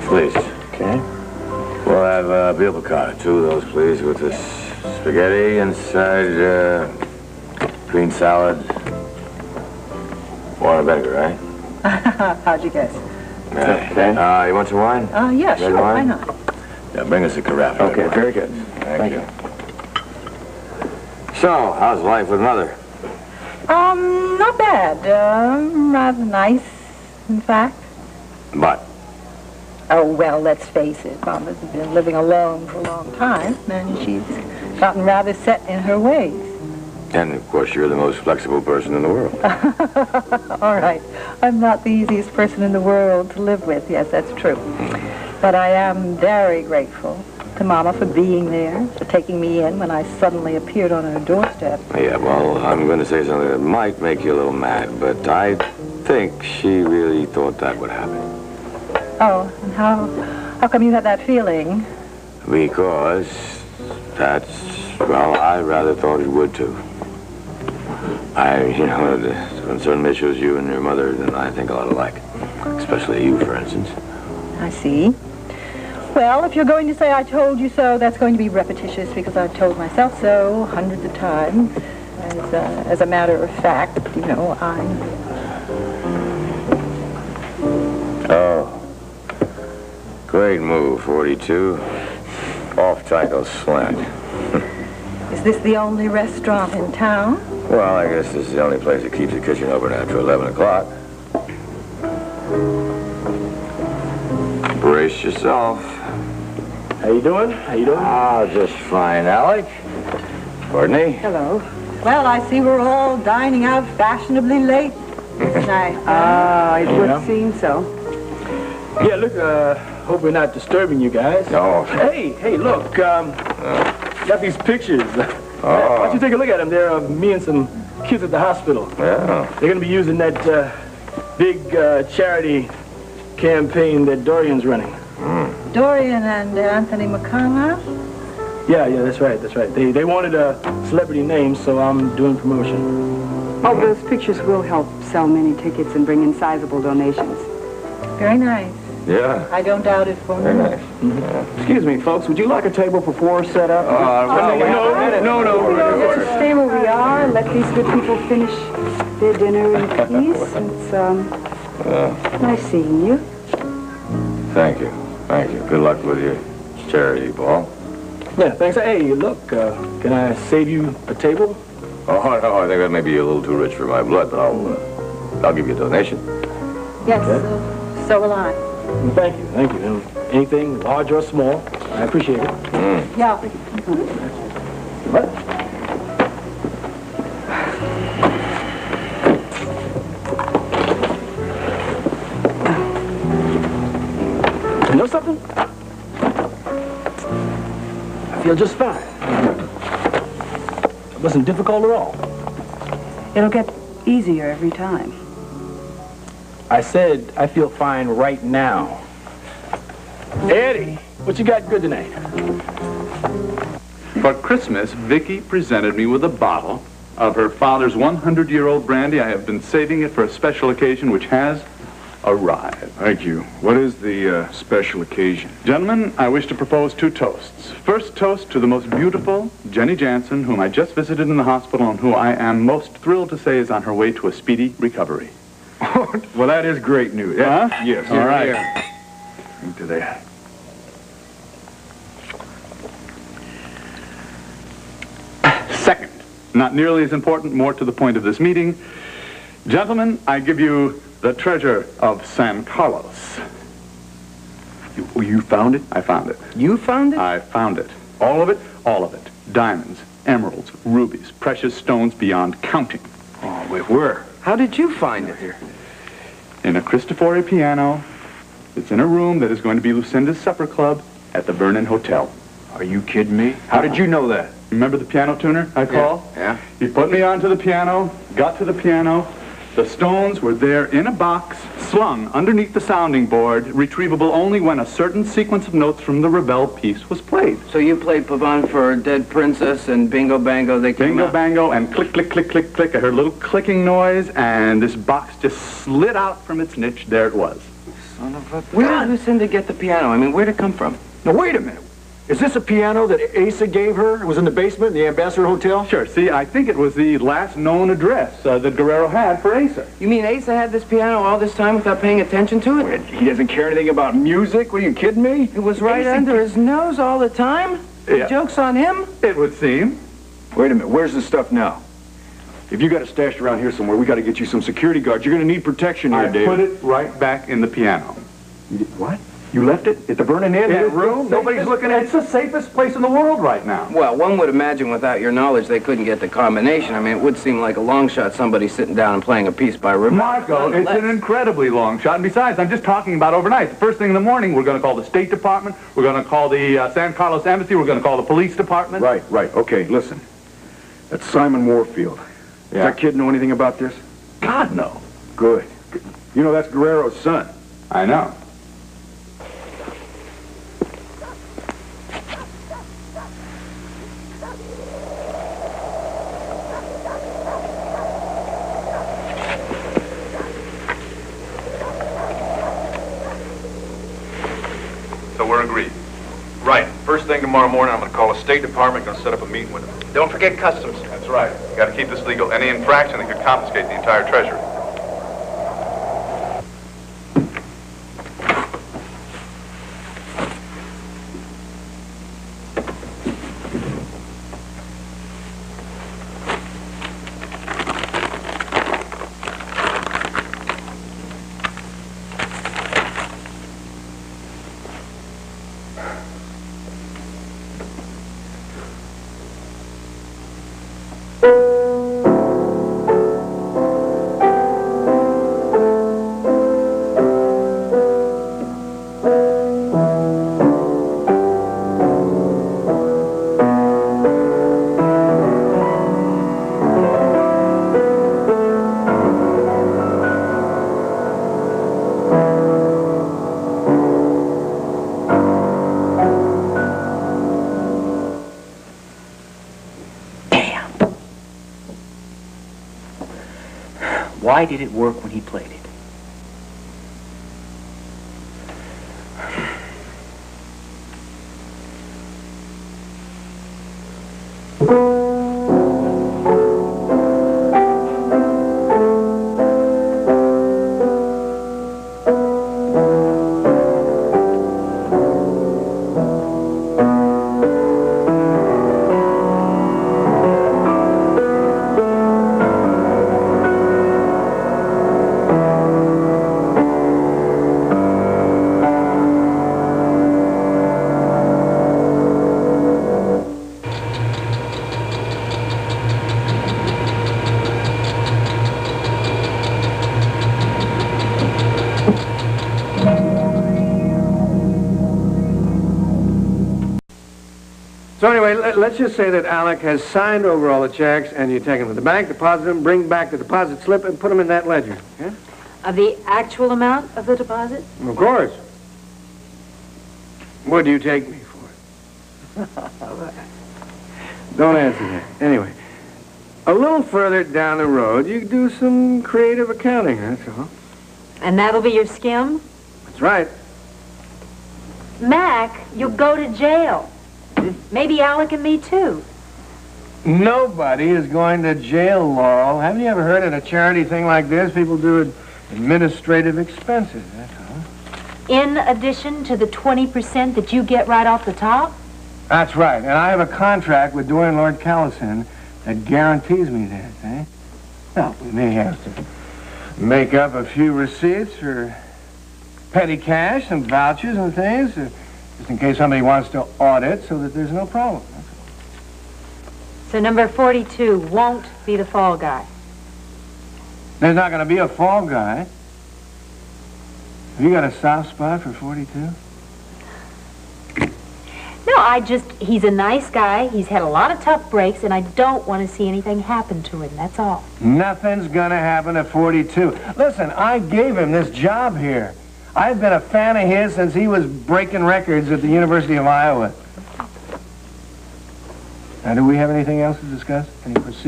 Please. Okay. We'll have veal piccata, 2 of those, please, with this spaghetti inside, green salad. Water vinegar, right? How'd you guess? Okay. You want some wine? Yeah, sure, wine? why not? Yeah, bring us a carafe. Okay, very good. Thank you. So, how's life with Mother? Not bad. Rather nice, in fact. But? Oh, well, let's face it. Mama's been living alone for a long time, and she's gotten rather set in her ways. And, of course, you're the most flexible person in the world. All right. I'm not the easiest person in the world to live with. Yes, that's true. But I am very grateful to Mama for being there, for taking me in when I suddenly appeared on her doorstep. Yeah, well, I'm going to say something that might make you a little mad, but I think she really thought that would happen. Oh, and how come you had that feeling? Because well, I rather thought it would, too. On certain issues, you and your mother and I think a lot alike. Especially you, for instance. I see. Well, if you're going to say I told you so, that's going to be repetitious because I've told myself so hundreds of times. As a matter of fact, you know, Oh. Great move, 42. Off-cycle slant. Is this the only restaurant in town? Well, I guess this is the only place that keeps the kitchen open after 11 o'clock. Brace yourself. How you doing? How you doing? Just fine, Alec. Courtney? Hello. Well, I see we're all dining out fashionably late tonight. It would seem so. Yeah, look, hope we're not disturbing you guys. No. Hey, look, got these pictures. Why don't you take a look at them? They're me and some kids at the hospital. Yeah. They're going to be using that big charity campaign that Dorian's running. Dorian and Anthony McConnell? Yeah, that's right. They wanted a celebrity name, so I'm doing promotion. Oh, those pictures will help sell many tickets and bring in sizable donations. Very nice. Yeah. I don't doubt it for Very me. nice. Excuse me, folks, would you like a table for 4 set up? No. Let's stay where we are. Let these good people finish their dinner in peace. It's nice seeing you. Thank you. Good luck with your charity ball. Yeah, thanks. Hey, look, can I save you a table? Oh, no, I think that may be a little too rich for my blood, but I'll give you a donation. Yes, so will I. Thank you. And anything, large or small, I appreciate it. Yeah. What? You know something? I feel just fine. It wasn't difficult at all. It'll get easier every time. I said I feel fine right now. Eddie, what you got good tonight? For Christmas, Vicky presented me with a bottle of her father's 100-year-old brandy. I have been saving it for a special occasion which has arrived. Thank you. What is the special occasion? Gentlemen, I wish to propose 2 toasts. First toast to the most beautiful Jenny Jansen, whom I just visited in the hospital and who I am most thrilled to say is on her way to a speedy recovery. Well, that is great news. Huh? Yes. All right. Yeah. Into that. Second, not nearly as important, more to the point of this meeting. Gentlemen, I give you the treasure of San Carlos. You found it? I found it. You found it? I found it. All of it? All of it. Diamonds, emeralds, rubies, precious stones beyond counting. Oh, wait, where? How did you find it? Here. In a Cristofori piano. It's in a room that is going to be Lucinda's supper club at the Vernon Hotel. Are you kidding me? How did you know that? Remember the piano tuner I called? Yeah. He put me onto the piano, got to the piano. The stones were there in a box, slung underneath the sounding board, retrievable only when a certain sequence of notes from the Rebel piece was played. So you played Pavane for Dead Princess and Bingo Bango, they came Bingo, out? bango, and click, click, click, click, click. I heard a little clicking noise, and this box just slid out from its niche. There it was. Son of a... Where did Lucinda get the piano? I mean, where'd it come from? Now, wait a minute. Is this a piano that Asa gave her? It was in the basement in the Ambassador Hotel? Sure. See, I think it was the last known address that Guerrero had for Asa. You mean Asa had this piano all this time without paying attention to it? He doesn't care anything about music? What, are you kidding me? It was right under his nose all the time? Yeah. The joke's on him? It would seem. Wait a minute. Where's the stuff now? If you got it stashed around here somewhere, we got to get you some security guards. You're going to need protection here, Dave. I put it right back in the piano. What? You left it at the burning in that room? Nobody's looking at it. It's the safest place in the world right now. Well, one would imagine without your knowledge they couldn't get the combination. I mean, it would seem like a long shot somebody sitting down and playing a piece by Ravel. Marco, it's an incredibly long shot. And besides, I'm just talking about overnight. The first thing in the morning, we're going to call the State Department. We're going to call the San Carlos Embassy. We're going to call the police department. Right. Okay, listen. That's Simon Warfield. Does that kid know anything about this? God, no. Good. You know, that's Guerrero's son. I know. So we're agreed. Right. First thing tomorrow morning, I'm going to call the State Department, going to set up a meeting with them. Don't forget customs. That's right. Got to keep this legal. Any infraction that could confiscate the entire treasury. Why did it work when he played it? So anyway, let's just say that Alec has signed over all the checks, and you take them to the bank, deposit them, bring back the deposit slip, and put them in that ledger. Yeah? Of the actual amount of the deposit? Of course. What do you take me for? Don't answer that. Anyway, a little further down the road, you do some creative accounting, that's all. And that'll be your skim? That's right. Mac, you'll go to jail. Maybe Alec and me, too. Nobody is going to jail, Laurel. Haven't you ever heard of a charity thing like this? People do administrative expenses, that's all. In addition to the 20% that you get right off the top? That's right. And I have a contract with Dwayne Lord Callison that guarantees me that, eh? Now, we may have to make up a few receipts for petty cash, some vouchers and things, just in case somebody wants to audit so that there's no problem. So number 42 won't be the fall guy. There's not going to be a fall guy. Have you got a soft spot for 42? No, he's a nice guy. He's had a lot of tough breaks, and I don't want to see anything happen to him, that's all. Nothing's going to happen to 42. Listen, I gave him this job here. I've been a fan of his since he was breaking records at the University of Iowa. Now, do we have anything else to discuss? Can you proceed?